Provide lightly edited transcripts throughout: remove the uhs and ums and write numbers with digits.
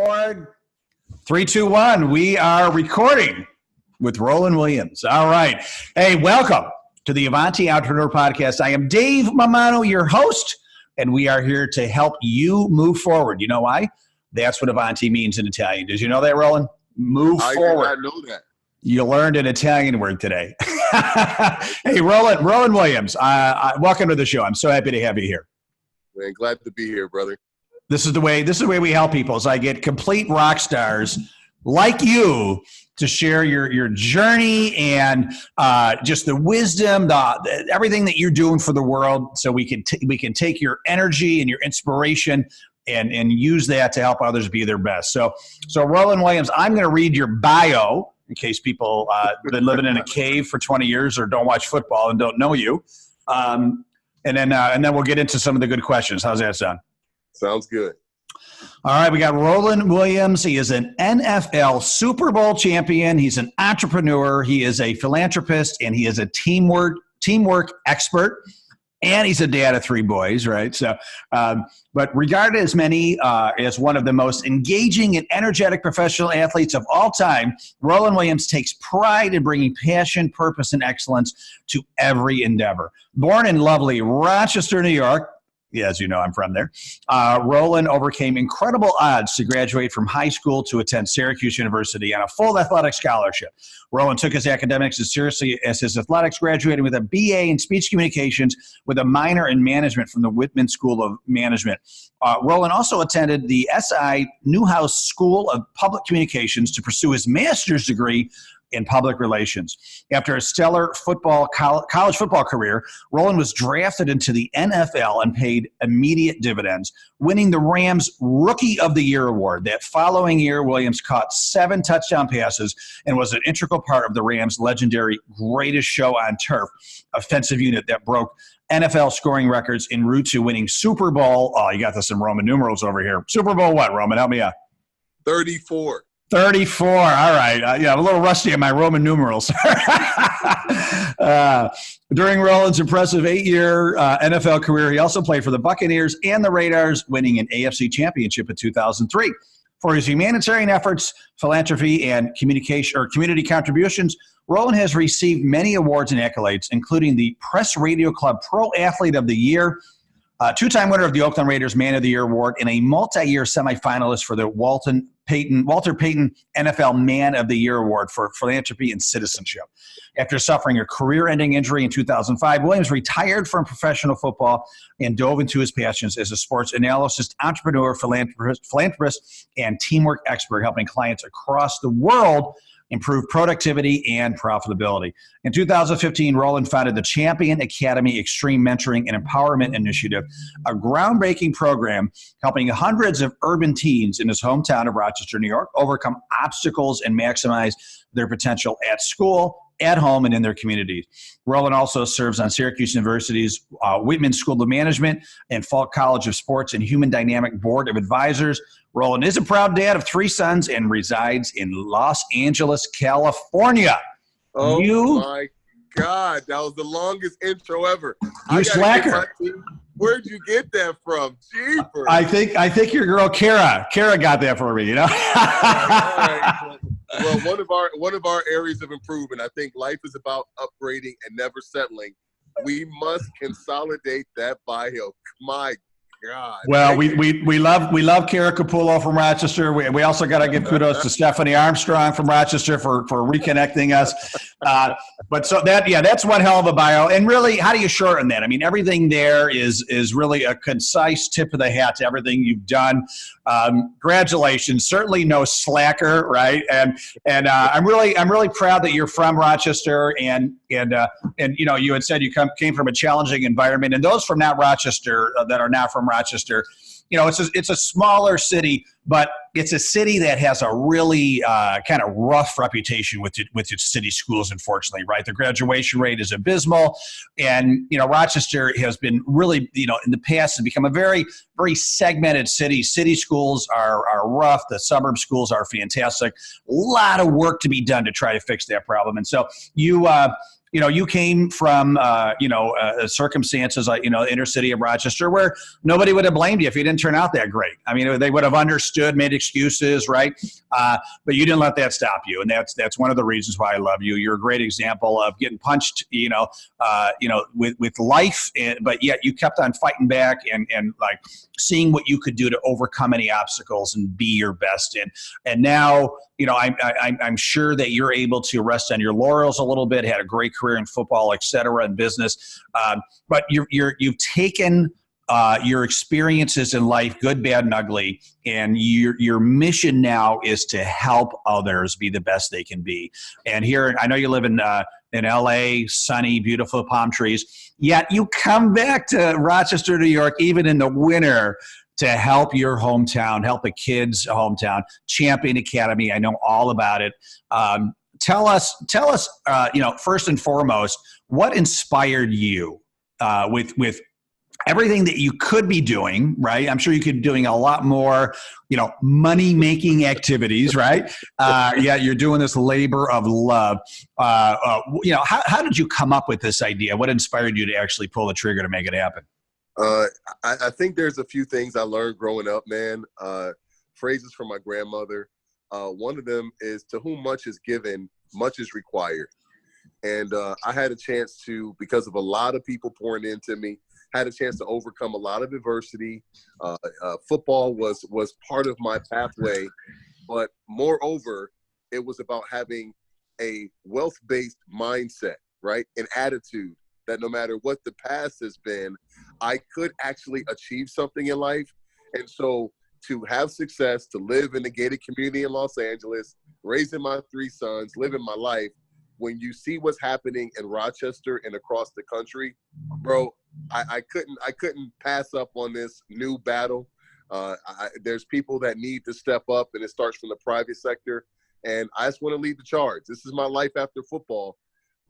Record. 3, 2, 1. We are recording with Roland Williams. All right. Hey, welcome to the Avanti Entrepreneur Podcast. I am Dave Mamano, your host, and we are here to help you move forward. You know why? That's what Avanti means in Italian. Did you know that, Roland? Move forward. I did not know that. You learned an Italian word today. Hey, Roland Williams, welcome to the show. I'm so happy to have you here. Man, glad to be here, brother. This is the way we help people. Is I get complete rock stars like you to share your journey and just the wisdom, everything that you're doing for the world, so we can take your energy and your inspiration and use that to help others be their best. So Roland Williams, I'm going to read your bio in case people have been living in a cave for 20 years or don't watch football and don't know you, and then we'll get into some of the good questions. How's that sound? Sounds good. All right, we got Roland Williams. He is an NFL Super Bowl champion. He's an entrepreneur. He is a philanthropist, and he is a teamwork expert. And he's a dad of 3 boys, right? So, but regarded as many as one of the most engaging and energetic professional athletes of all time, Roland Williams takes pride in bringing passion, purpose, and excellence to every endeavor. Born in lovely Rochester, New York. Yeah, as you know, I'm from there. Roland overcame incredible odds to graduate from high school to attend Syracuse University on a full athletic scholarship. Roland took his academics as seriously as his athletics, graduating with a BA in speech communications with a minor in management from the Whitman School of Management. Roland also attended the SI Newhouse School of Public Communications to pursue his master's degree in public relations. After a stellar college football career, Roland was drafted into the NFL and paid immediate dividends, winning the Rams Rookie of the Year award. That following year, Williams caught 7 touchdown passes and was an integral part of the Rams' legendary Greatest Show on Turf offensive unit that broke NFL scoring records en route to winning Super Bowl. Oh, you got this in Roman numerals over here. Super Bowl what, Roman? Help me out. 34. 34. All right. Yeah, I'm a little rusty in my Roman numerals. During Roland's impressive 8-year NFL career, he also played for the Buccaneers and the Raiders, winning an AFC championship in 2003. For his humanitarian efforts, philanthropy, and community contributions, Roland has received many awards and accolades, including the Press Radio Club Pro Athlete of the Year, 2-time winner of the Oakland Raiders Man of the Year Award, and a multi-year semifinalist for the Walter Payton NFL Man of the Year Award for philanthropy and citizenship. After suffering a career-ending injury in 2005, Williams retired from professional football and dove into his passions as a sports analyst, entrepreneur, philanthropist, and teamwork expert, helping clients across the world improve productivity and profitability. In 2015, Roland founded the Champion Academy Extreme Mentoring and Empowerment Initiative, a groundbreaking program helping hundreds of urban teens in his hometown of Rochester, New York, overcome obstacles and maximize their potential at school, at home, and in their communities. Roland also serves on Syracuse University's Whitman School of Management and Falk College of Sports and Human Dynamic Board of Advisors. Roland is a proud dad of 3 sons and resides in Los Angeles, California. Oh, my God. That was the longest intro ever. You slacker. Where'd you get that from? Jeepers. I think your girl, Kara got that for me, you know? All right. Well, one of our areas of improvement, I think life is about upgrading and never settling. We must consolidate that bio. My God. Well, we love Kara Capullo from Rochester. We also got to give kudos to Stephanie Armstrong from Rochester for reconnecting us. But so that's one hell of a bio. And really, how do you shorten that? I mean, everything there is really a concise tip of the hat to everything you've done. Congratulations. Certainly no slacker, right? And I'm really proud that you're from Rochester and you know, you had said you came from a challenging environment, and those from not Rochester that are not from Rochester, you know, it's a smaller city, but it's a city that has a really kind of rough reputation with its city schools, unfortunately, right? The graduation rate is abysmal. And, you know, Rochester has been really, you know, in the past has become a very, very segmented city. City schools are rough. The suburb schools are fantastic. A lot of work to be done to try to fix that problem. And so you came from, circumstances like, inner city of Rochester where nobody would have blamed you if you didn't turn out that great. I mean, they would have understood, made excuses, right? But you didn't let that stop you, and that's one of the reasons why I love you. You're a great example of getting punched, with life, but yet you kept on fighting back and like seeing what you could do to overcome any obstacles and be your best. And now, I'm sure that you're able to rest on your laurels a little bit. Had a great career in football, et cetera, and business. But you've taken your experiences in life, good, bad, and ugly, and your mission now is to help others be the best they can be. And here, I know you live in LA, sunny, beautiful palm trees, yet you come back to Rochester, New York, even in the winter, to help your hometown, help a kid's hometown. Champion Academy, I know all about it. Tell us, first and foremost, what inspired you with everything that you could be doing, right? I'm sure you could be doing a lot more, money-making activities, right? Yeah, you're doing this labor of love. How did you come up with this idea? What inspired you to actually pull the trigger to make it happen? I think there's a few things I learned growing up, man. Phrases from my grandmother. One of them is, to whom much is given, much is required. And I had a chance to, because of a lot of people pouring into me, had a chance to overcome a lot of adversity. Football was part of my pathway, but moreover, it was about having a wealth-based mindset, right? An attitude that no matter what the past has been, I could actually achieve something in life. And so to have success, to live in a gated community in Los Angeles, raising my 3 sons, living my life, when you see what's happening in Rochester and across the country, bro, I couldn't pass up on this new battle. There's people that need to step up, and it starts from the private sector. And I just want to lead the charge. This is my life after football,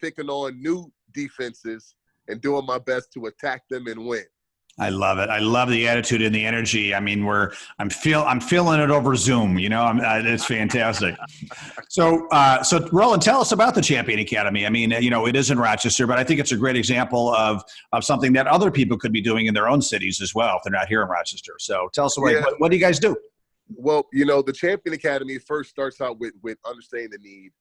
picking on new defenses and doing my best to attack them and win. I love it. I love the attitude and the energy. I mean, I'm feeling it over Zoom. It's fantastic. So Roland, tell us about the Champion Academy. I mean, it is in Rochester, but I think it's a great example of something that other people could be doing in their own cities as well if they're not here in Rochester. So tell us, what do you guys do? Well, the Champion Academy first starts out with understanding the need.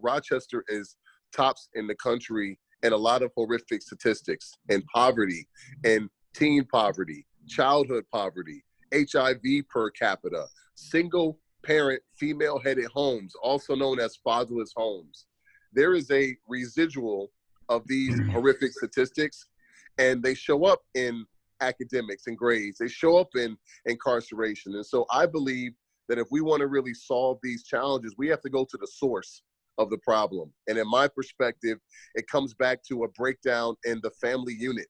Rochester is tops in the country in a lot of horrific statistics and poverty and teen poverty, childhood poverty, HIV per capita, single parent female-headed homes, also known as fatherless homes. There is a residual of these horrific statistics, and they show up in academics and grades. They show up in incarceration. And so I believe that if we want to really solve these challenges, we have to go to the source of the problem. And in my perspective, it comes back to a breakdown in the family unit,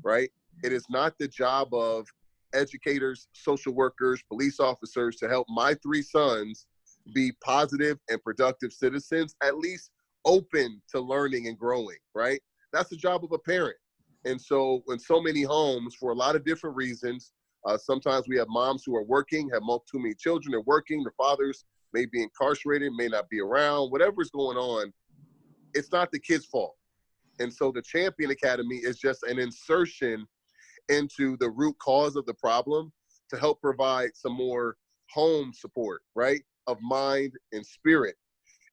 right? It is not the job of educators, social workers, police officers to help my 3 sons be positive and productive citizens, at least open to learning and growing, right? That's the job of a parent. And so in so many homes, for a lot of different reasons, sometimes we have moms who are working, have too many children, they're working, their fathers may be incarcerated, may not be around, whatever's going on, it's not the kid's fault. And so the Champion Academy is just an insertion into the root cause of the problem to help provide some more home support, right, of mind and spirit.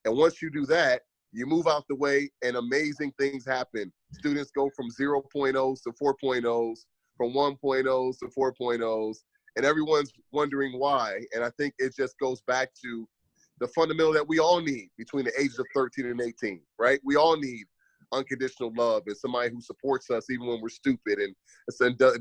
And once you do that, you move out the way and amazing things happen. Students go from 0.0s to 4.0s, from 1.0s to 4.0s, and everyone's wondering why. And I think it just goes back to the fundamental that we all need between the ages of 13 and 18, right? We all need unconditional love and somebody who supports us even when we're stupid and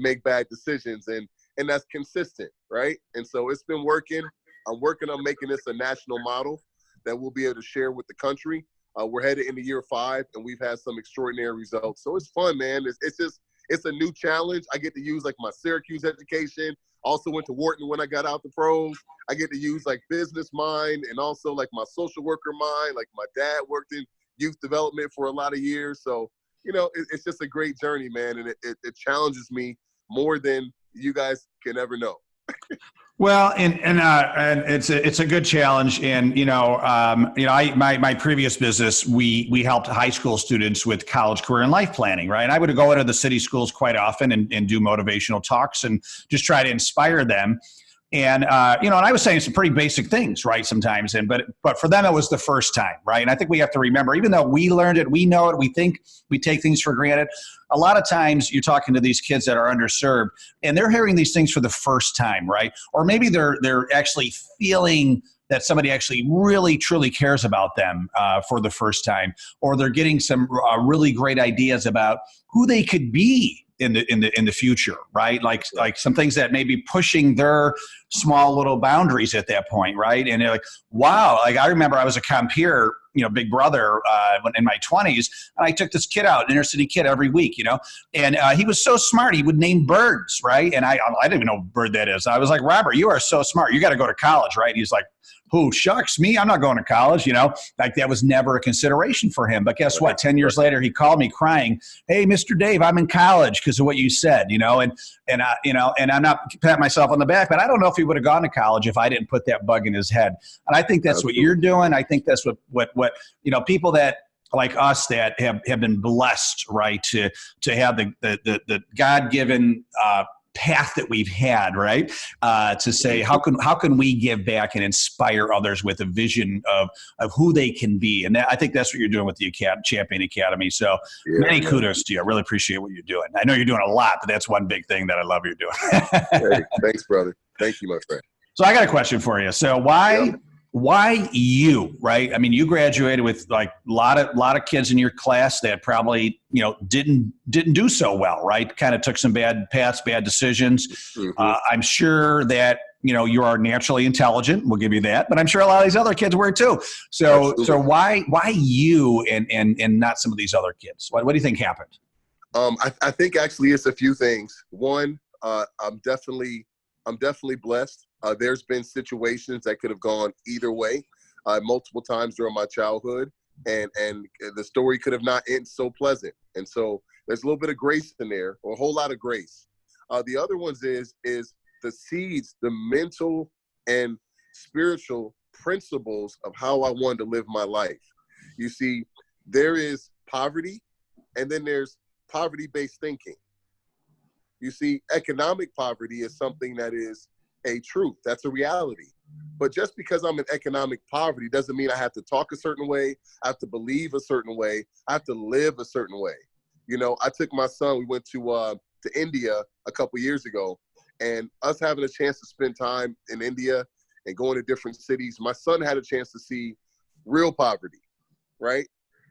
make bad decisions, and that's consistent, right? And so it's been working. I'm working on making this a national model that we'll be able to share with the country. We're headed into year 5, and we've had some extraordinary results. So it's fun, man. It's a new challenge. I get to use like my Syracuse education. Also went to Wharton when I got out the pros. I get to use like business mind and also like my social worker mind. Like my dad worked in youth development for a lot of years. So, it's just a great journey, man. And it challenges me more than you guys can ever know. Well, and it's a good challenge. And, my previous business, we helped high school students with college, career, and life planning, right? And I would go into the city schools quite often and do motivational talks and just try to inspire them. And and I was saying some pretty basic things, right? Sometimes, but for them it was the first time, right? And I think we have to remember, even though we learned it, we know it, we think we take things for granted. A lot of times, you're talking to these kids that are underserved, and they're hearing these things for the first time, right? Or maybe they're actually feeling that somebody actually really truly cares about them for the first time, or they're getting some really great ideas about who they could be in the future, right? Like some things that may be pushing their small little boundaries at that point, right? And they're like, wow, like I remember I was a compeer, big brother when in my 20s, and I took this kid out, an inner city kid, every week, and he was so smart. He would name birds, right? And I didn't even know what bird that is. I was like, Robert, you are so smart. You got to go to college, right? And he's like, who, shucks me? I'm not going to college, like that was never a consideration for him. But guess what? 10 years later, he called me crying, hey, Mr. Dave, I'm in college because of what you said, and I'm not patting myself on the back, but I don't know if he would have gone to college if I didn't put that bug in his head. And I think that's what you're doing. I think that's what people that like us that have been blessed, right, to have the God-given path that we've had, right, to say how can we give back and inspire others with a vision of who they can be. And I think that's what you're doing with the Champion Academy. So many kudos to you. I really appreciate what you're doing. I know you're doing a lot, but that's one big thing that I love you're doing. Hey, thanks, brother. Thank you, my friend. So I got a question for you. So why you, right? I mean, you graduated with like a lot of kids in your class that probably, didn't do so well, right? Kind of took some bad paths, bad decisions. Mm-hmm. I'm sure that, you are naturally intelligent. We'll give you that. But I'm sure a lot of these other kids were too. So why you and not some of these other kids? What do you think happened? I think actually it's a few things. One, I'm definitely blessed. There's been situations that could have gone either way multiple times during my childhood, and the story could have not ended so pleasant. And so there's a little bit of grace in there, or a whole lot of grace. The other ones is the seeds, the mental and spiritual principles of how I wanted to live my life. You see, there is poverty, and then there's poverty-based thinking. You see, economic poverty is something that is a truth. That's a reality. But just because I'm in economic poverty doesn't mean I have to talk a certain way. I have to believe a certain way. I have to live a certain way. I took my son, we went to India a couple years ago, and us having a chance to spend time in India and going to different cities, my son had a chance to see real poverty, right?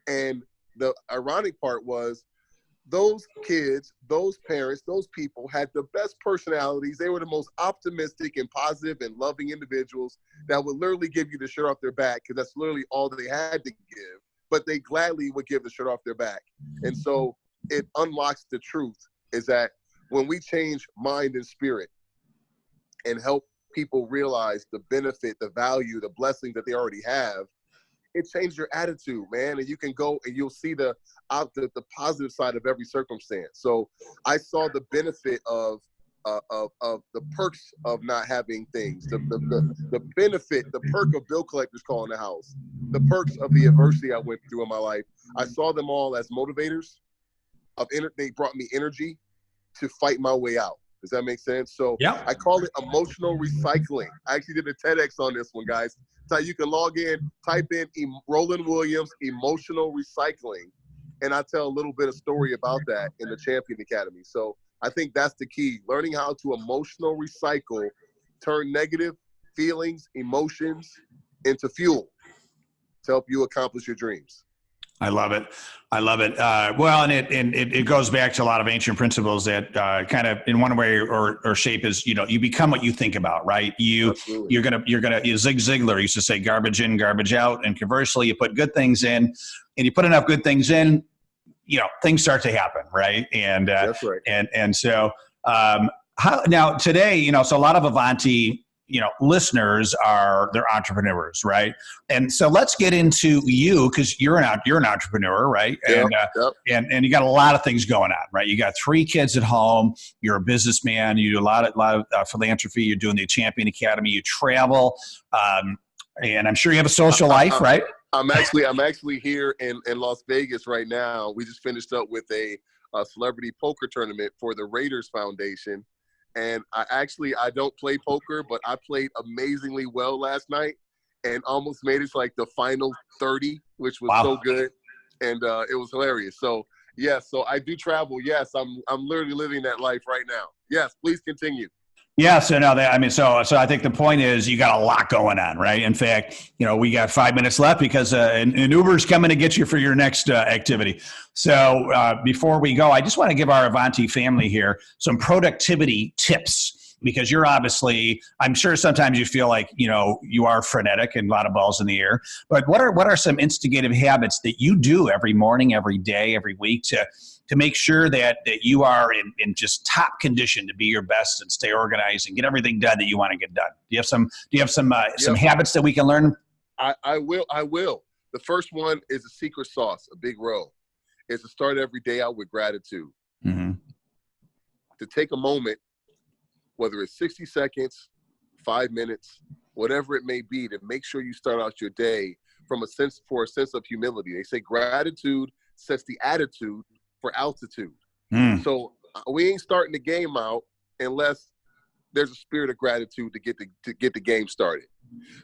And the ironic part was, those kids, those parents, those people had the best personalities. They were the most optimistic and positive and loving individuals that would literally give you the shirt off their back, because that's literally all they had to give. But they gladly would give the shirt off their back. And so it unlocks the truth, is that when we change mind and spirit and help people realize the benefit, the value, the blessings that they already have, it changed your attitude, man. And you can go and you'll see the positive side of every circumstance. So I saw the benefit of the perks of not having things, the benefit, the perk of bill collectors calling the house, the perks of the adversity I went through in my life. I saw them all as motivators. They brought me energy to fight my way out. Does that make sense? So I call it emotional recycling. I actually did a TEDx on this one, guys. So you can log in, type in Roland Williams, emotional recycling, and I tell a little bit of story about that in the Champion Academy. So I think that's the key, learning how to emotional recycle, turn negative feelings, emotions into fuel to help you accomplish your dreams. I love it. I love it. Well, and it goes back to a lot of ancient principles that kind of in one way or shape is, you become what you think about, right? You're gonna Zig Ziglar used to say garbage in, garbage out. And conversely, you put good things in and you put enough good things in, things start to happen. Right. And, that's right. And so, now today, so a lot of Avanti, listeners they're entrepreneurs, right? And so let's get into you, because you're an entrepreneur, right? And and you got a lot of things going on, right? You got 3 kids at home. You're a businessman. You do a lot of philanthropy. You're doing the Champion Academy. You travel, and I'm sure you have a social life, right? I'm actually here in Las Vegas right now. We just finished up with a celebrity poker tournament for the Raiders Foundation. And I don't play poker, but I played amazingly well last night and almost made it to like the final 30, which was so good. And it was hilarious. So, yes, so I do travel. Yes, I'm literally living that life right now. Yes, please continue. Yeah, so no, so I think the point is you got a lot going on, right? In fact, we got 5 minutes left because an Uber's coming to get you for your next activity. So before we go, I just want to give our Avanti family here some productivity tips, because you're obviously, I'm sure sometimes you feel like, you are frenetic and a lot of balls in the air, but what are some instigative habits that you do every morning, every day, every week to make sure that you are in just top condition to be your best and stay organized and get everything done that you want to get done? Do you have some habits that we can learn? I will. The first one is a secret sauce, a big row, is to start every day out with gratitude. Mm-hmm. To take a moment, whether it's 60 seconds, 5 minutes, whatever it may be, to make sure you start out your day for a sense of humility. They say gratitude sets the attitude for altitude. So we ain't starting the game out unless there's a spirit of gratitude to get the game started.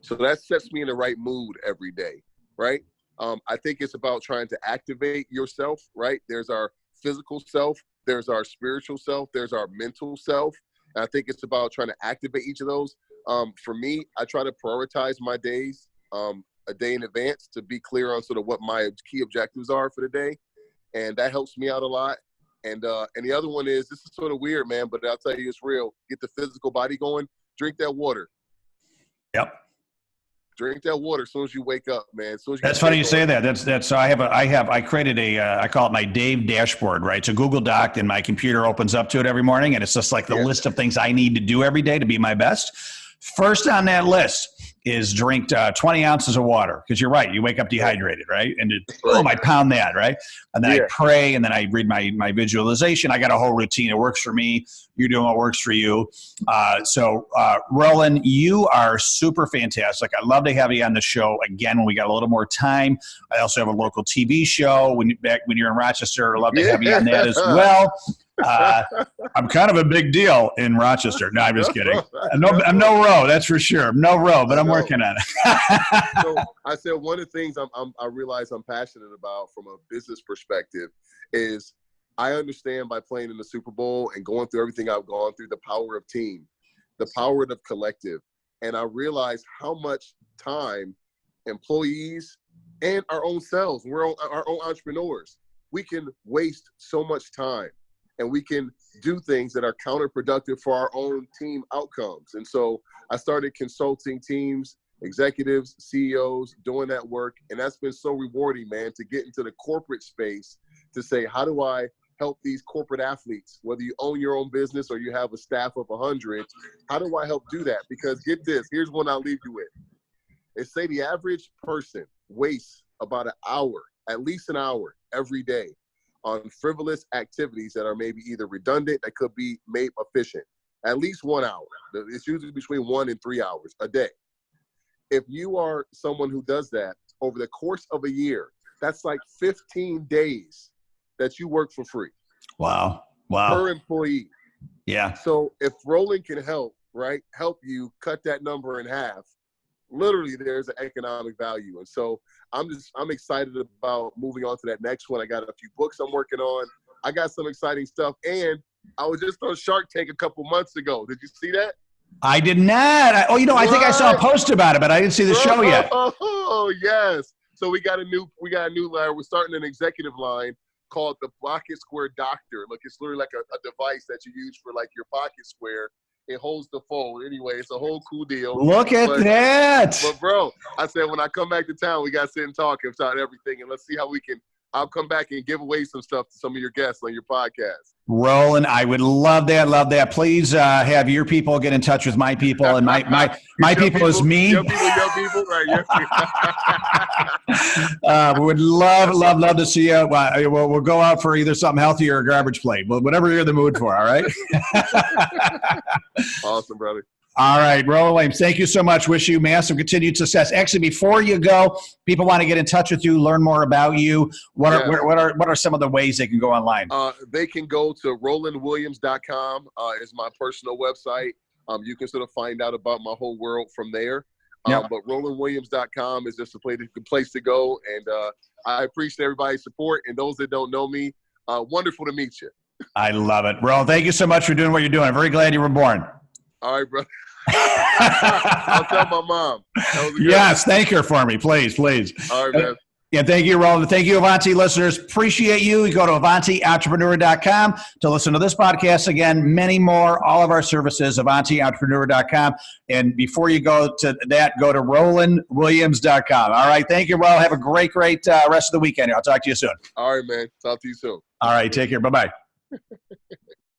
So that sets me in the right mood every day, right? I think it's about trying to activate yourself, right? There's our physical self, there's our spiritual self, there's our mental self. And I think it's about trying to activate each of those. For me, I try to prioritize my days a day in advance to be clear on sort of what my key objectives are for the day. And that helps me out a lot. And the other one is, this is sort of weird, man, but I'll tell you it's real. Get the physical body going. Drink that water. Yep. Drink that water as soon as you wake up, man. That's funny you say that. That's so I created I call it my Dave dashboard, right? So Google Doc, and my computer opens up to it every morning, and it's just like the list of things I need to do every day to be my best. First on that list is drink 20 ounces of water, because you're right. You wake up dehydrated, right? And boom, I pound that, right? And then I pray, and then I read my visualization. I got a whole routine. It works for me. You're doing what works for you. So Roland, you are super fantastic. I'd love to have you on the show again when we got a little more time. I also have a local TV show when you're in Rochester. I'd love to have you on that as well. I'm kind of a big deal in Rochester. No, I'm just kidding. I'm no row, that's for sure. I'm no row, but I'm working on it. So I said one of the things I realize I'm passionate about from a business perspective is I understand by playing in the Super Bowl and going through everything I've gone through, the power of team, the power of collective. And I realize how much time employees and our own selves, we're our own entrepreneurs, we can waste so much time. And we can do things that are counterproductive for our own team outcomes. And so I started consulting teams, executives, CEOs, doing that work. And that's been so rewarding, man, to get into the corporate space to say, how do I help these corporate athletes, whether you own your own business or you have a staff of 100, how do I help do that? Because get this, here's one I'll leave you with. They say the average person wastes about an hour, at least an hour every day, on frivolous activities that are maybe either redundant, that could be made efficient. At least 1 hour. It's usually between 1 and 3 hours a day. If you are someone who does that over the course of a year, that's like 15 days that you work for free. Wow. Per employee. Yeah. So if Roland can help you cut that number in half, literally there's an economic value. And so I'm excited about moving on to that next one. I got a few books I'm working on. I got some exciting stuff. And I was just on Shark Tank a couple months ago. Did you see that? I did not. I think I saw a post about it, but I didn't see the show yet. Oh, yes. So we got a new line. We're starting an executive line called the Pocket Square Doctor. Look, it's literally like a device that you use for like your pocket square. It holds the phone. Anyway, it's a whole cool deal. Look at that. But, bro, I said when I come back to town, we got to sit and talk about everything, and let's see how we can – I'll come back and give away some stuff to some of your guests on your podcast. Roland, I would love that. Love that. Please have your people get in touch with my people, and my people is me. Your people, right? Would love to see you. We'll go out for either something healthy or a garbage plate. Whatever you're in the mood for. All right. Awesome, brother. All right, Roland Williams, thank you so much. Wish you massive continued success. Actually, before you go, people want to get in touch with you, learn more about you. What are some of the ways they can go online? They can go to rolandwilliams.com is my personal website. You can sort of find out about my whole world from there. But rolandwilliams.com is just a place to go. And I appreciate everybody's support. And those that don't know me, wonderful to meet you. I love it. Roland, thank you so much for doing what you're doing. I'm very glad you were born. All right, brother. I'll tell my mom. Yes, thank her for me, please. All right, man. Yeah, thank you, Roland. Thank you, Avanti listeners. Appreciate you. You go to AvantiEntrepreneur.com to listen to this podcast again, many more, all of our services, AvantiEntrepreneur.com. And before you go to that, go to RolandWilliams.com. All right, thank you, Roland. Have a great rest of the weekend. I'll talk to you soon. All right, man. Talk to you soon. All right, take care. Bye-bye.